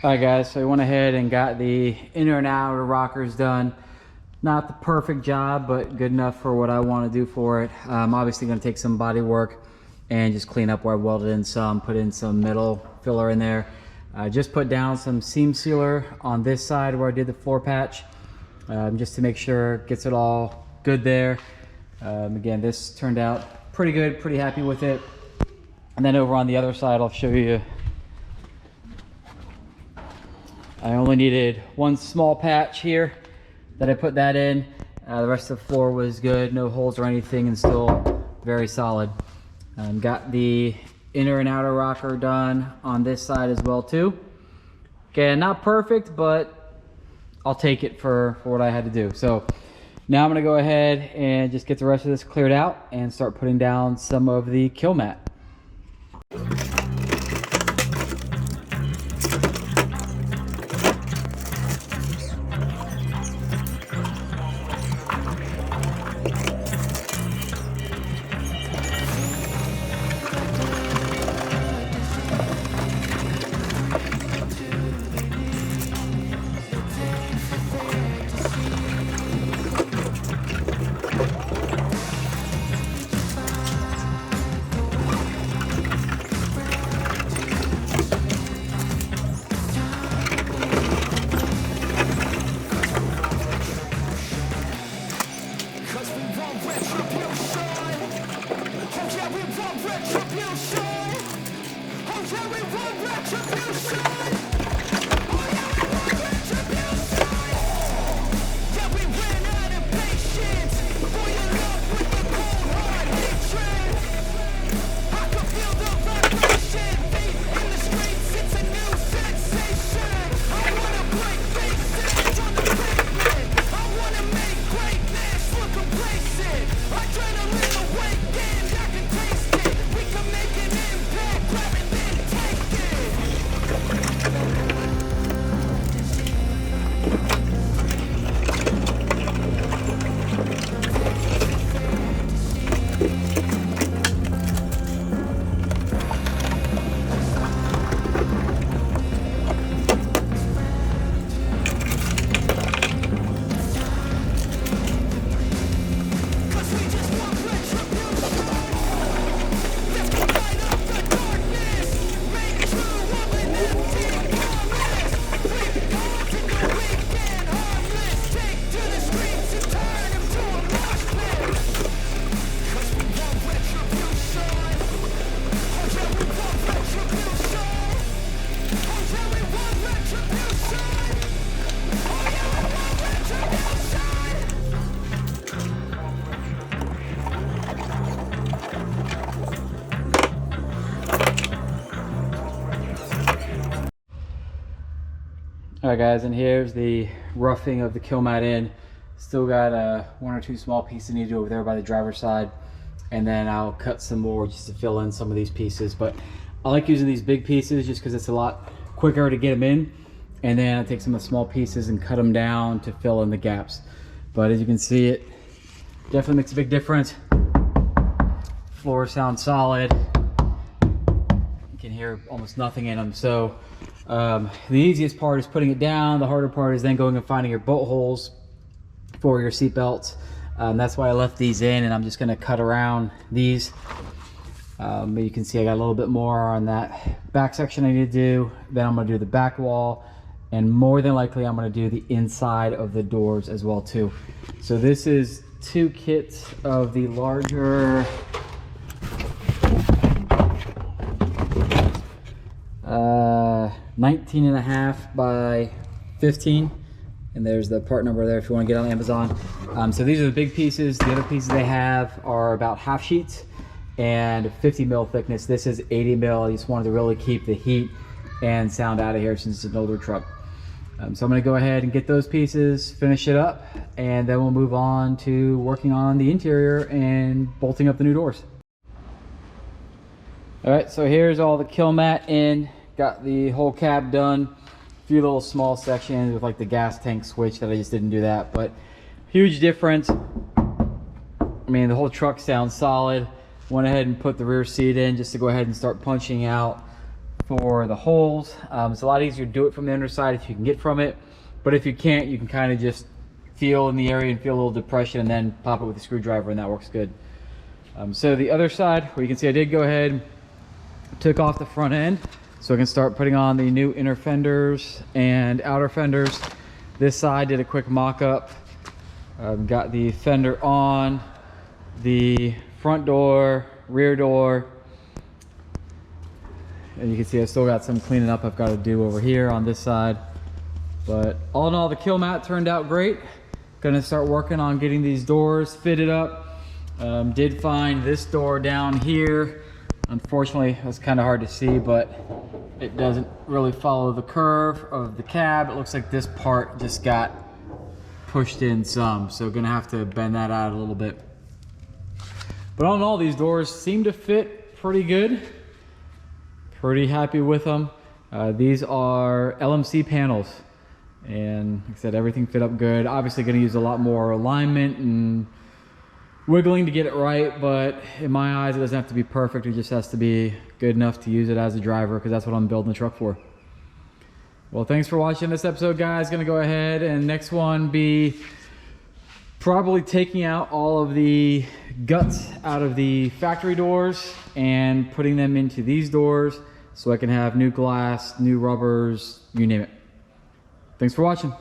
All right guys, so I went ahead and got the inner and outer rockers done. Not the perfect job, but good enough for what I want to do for it. I'm obviously going to take some body work and just clean up where I welded in some, put in some metal filler in there. Just put down some seam sealer on this side where I did the floor patch, just to make sure it gets it all good there. Again, this turned out pretty good, pretty happy with it. And then over on the other side, I'll show you. I only needed one small patch here that I put that in. The rest of the floor was good, no holes or anything, and still very solid. Got the inner and outer rocker done on this side as well too. Again, not perfect, but I'll take it for what I had to do. So now I'm gonna go ahead and just get the rest of this cleared out and start putting down some of the Kilmat. Alright guys, and here's the roughing of the Kilmat in. Still got one or two small pieces I need to do over there by the driver's side, and then I'll cut some more just to fill in some of these pieces. But I like using these big pieces just because it's a lot quicker to get them in, and then I take some of the small pieces and cut them down to fill in the gaps. But as you can see, it definitely makes a big difference. Floor sounds solid. You can hear almost nothing in them. So the easiest part is putting it down. The harder part is then going and finding your bolt holes for your seat belts. That's why I left these in, and I'm just going to cut around these. But you can see I got a little bit more on that back section I need to do. Then I'm going to do the back wall, and more than likely I'm going to do the inside of the doors as well too. So this is two kits of the larger 19.5 by 15, and there's the part number there if you want to get on Amazon. So these are the big pieces. The other pieces they have are about half sheets and 50 mil thickness. This is 80 mil. I just wanted to really keep the heat and sound out of here since it's an older truck. So I'm going to go ahead and get those pieces, finish it up, and then we'll move on to working on the interior and bolting up the new doors. All right, so here's all the Kilmat in. Got the whole cab done. A few little small sections with like the gas tank switch that I just didn't do that, but huge difference. I mean, the whole truck sounds solid. Went ahead and put the rear seat in just to go ahead and start punching out for the holes. It's a lot easier to do it from the underside if you can get from it, but if you can't, you can kind of just feel in the area and feel a little depression and then pop it with a screwdriver, and that works good. So the other side, where you can see I did go ahead, took off the front end so I can start putting on the new inner fenders and outer fenders. This side did a quick mock-up. Got the fender on, the front door, rear door, and you can see I still got some cleaning up I've got to do over here on this side. But all in all, the Kilmat turned out great. Gonna start working on getting these doors fitted up. Did find this door down here. Unfortunately, it's kind of hard to see, but it doesn't really follow the curve of the cab. It looks like this part just got pushed in some, so gonna have to bend that out a little bit. But all in all, these doors seem to fit pretty good. Pretty happy with them. These are LMC panels, and like I said, everything fit up good. Obviously gonna use a lot more alignment and wiggling to get it right, but in my eyes it doesn't have to be perfect. It just has to be good enough to use it as a driver, because that's what I'm building the truck for. Well, thanks for watching this episode, guys. Gonna go ahead and next one be probably taking out all of the guts out of the factory doors and putting them into these doors so I can have new glass, new rubbers, you name it. Thanks for watching.